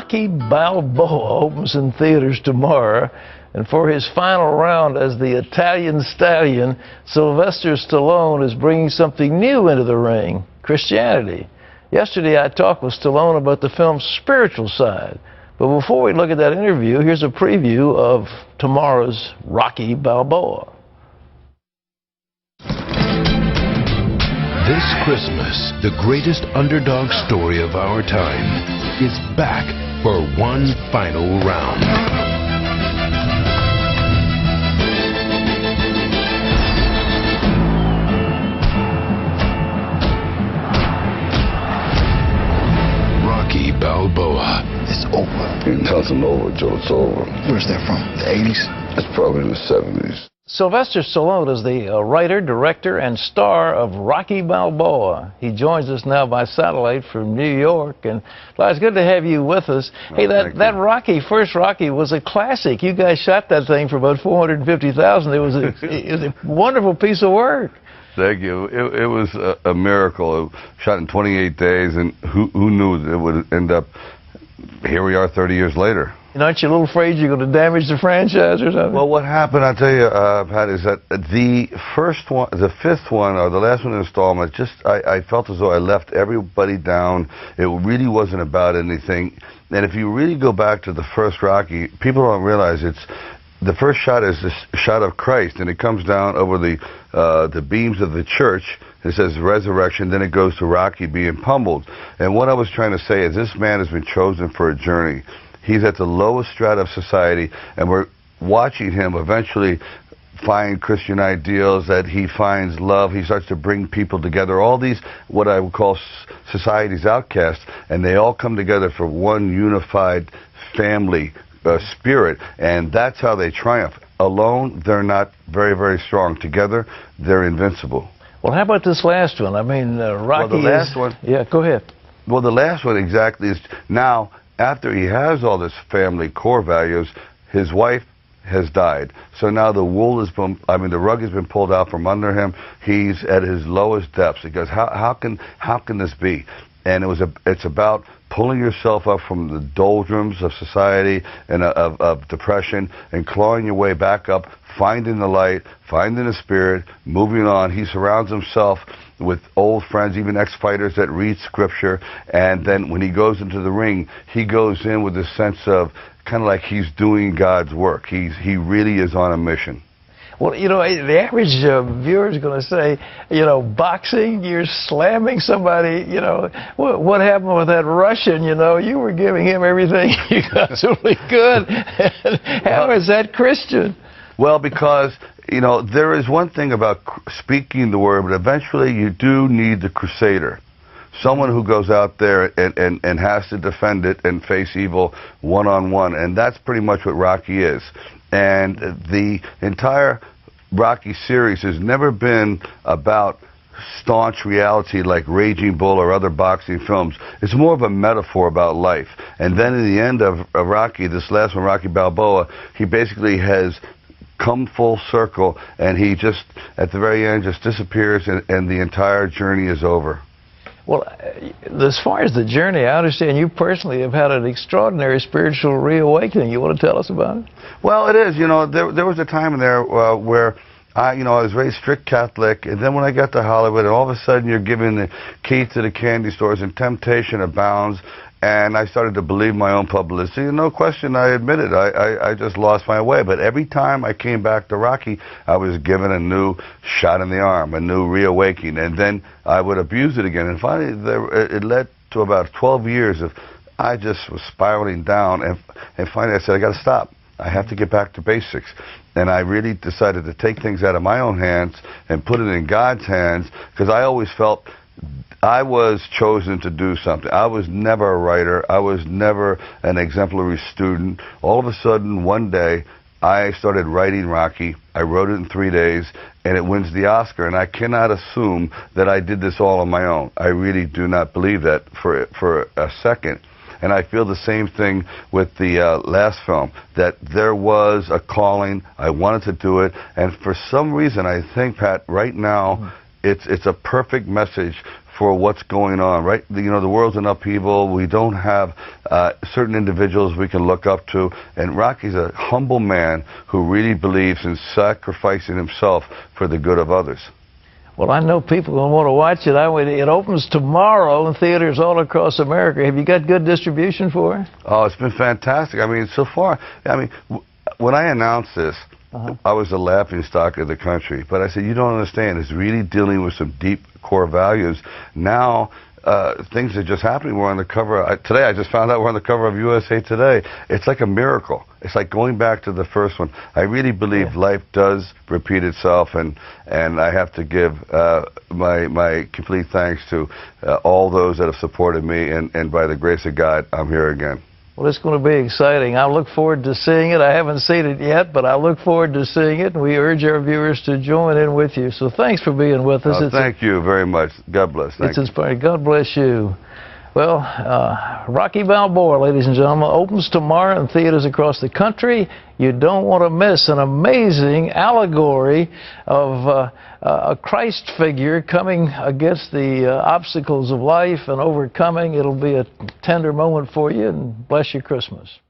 Rocky Balboa opens in theaters tomorrow. And for his final round as the Italian stallion, Sylvester Stallone is bringing something new into the ring: Christianity. Yesterday I talked with Stallone about the film's spiritual side. But before we look at that interview, here's a preview of tomorrow's Rocky Balboa. This Christmas, the greatest underdog story of our time is back for one final round. Rocky Balboa. It's over. Ain't nothing over, Joe. It's over. Where's that from? The 80s? It's probably in the 70s. Sylvester Stallone is the writer, director, and star of Rocky Balboa. He joins us now by satellite from New York. And well, it's good to have you with us. Oh, hey, that Rocky, first Rocky, was a classic. You guys shot that thing for about $450,000. It was a wonderful piece of work. Thank you. It was a miracle. It shot in 28 days, and who knew it would end up, here we are 30 years later. And aren't you a little afraid you're going to damage the franchise or something? Well, what happened, I'll tell you, Pat, is that the first one, the fifth one, or the last one installment, I felt as though I left everybody down. It really wasn't about anything. And if you really go back to the first Rocky, people don't realize the first shot is this shot of Christ, and it comes down over the beams of the church. It says resurrection, then it goes to Rocky being pummeled. And what I was trying to say is this man has been chosen for a journey. He's at the lowest strata of society, and we're watching him eventually find Christian ideals, that he finds love. He starts to bring people together, all these, what I would call society's outcasts, and they all come together for one unified family spirit, and that's how they triumph. Alone, they're not very, very strong. Together, they're invincible. Well, how about this last one? I mean, Rocky. Well, the last one. Yeah, go ahead. Well, the last one exactly is now, after he has all this family core values, his wife has died. So now the rug has been pulled out from under him. He's at his lowest depths. He goes, how can this be? And it's about pulling yourself up from the doldrums of society and of depression and clawing your way back up, finding the light, finding the spirit, moving on. He surrounds himself with old friends, even ex-fighters that read scripture, and then when he goes into the ring, he goes in with a sense of kind of like he's doing God's work. He really is on a mission. Well, you know, the average viewer is going to say, you know, boxing, you're slamming somebody, you know, what happened with that Russian, you know, you were giving him everything you absolutely could. How is that Christian? Well, because, you know, there is one thing about speaking the word, but eventually you do need the crusader. Someone who goes out there and has to defend it and face evil one-on-one, and that's pretty much what Rocky is. And the entire Rocky series has never been about staunch reality like Raging Bull or other boxing films. It's more of a metaphor about life. And then in the end of Rocky, this last one, Rocky Balboa, he basically has come full circle, and he just, at the very end, just disappears, and the entire journey is over. Well, as far as the journey, I understand you personally have had an extraordinary spiritual reawakening. You want to tell us about it? Well, it is. You know, there was a time in there where I was raised strict Catholic, and then when I got to Hollywood, and all of a sudden you're given the key to the candy stores, and temptation abounds, and I started to believe my own publicity. And no question, I admit it, I just lost my way. But every time I came back to Rocky, I was given a new shot in the arm, a new reawakening, and then I would abuse it again. And finally, it led to about 12 years of I just was spiraling down, and finally I said, I got to stop. I have to get back to basics. And I really decided to take things out of my own hands and put it in God's hands, because I always felt I was chosen to do something. I was never a writer. I was never an exemplary student. All of a sudden, one day, I started writing Rocky. I wrote it in 3 days, and it wins the Oscar. And I cannot assume that I did this all on my own. I really do not believe that for a second. And I feel the same thing with the last film, that there was a calling. I wanted to do it. And for some reason, I think, Pat, right now, it's a perfect message for what's going on, right? You know, the world's in upheaval. We don't have certain individuals we can look up to, and Rocky's a humble man who really believes in sacrificing himself for the good of others. Well, I know people will want to watch it. It opens tomorrow in theaters all across America. Have you got good distribution for it? Oh, it's been fantastic. I mean, so far, I mean, when I announced this, I was the laughingstock of the country. But I said, you don't understand. It's really dealing with some deep core values. Now, things are just happening. We're on the cover. Today, I just found out we're on the cover of USA Today. It's like a miracle. It's like going back to the first one. I really believe life does repeat itself, and I have to give my complete thanks to all those that have supported me, and by the grace of God, I'm here again. Well, it's going to be exciting. I look forward to seeing it. I haven't seen it yet, but I look forward to seeing it, and we urge our viewers to join in with you. So thanks for being with us. Thank you very much. God bless. It's inspiring. God bless you. Well, Rocky Balboa, ladies and gentlemen, opens tomorrow in theaters across the country. You don't want to miss an amazing allegory of a Christ figure coming against the obstacles of life and overcoming. It'll be a tender moment for you, and bless your Christmas.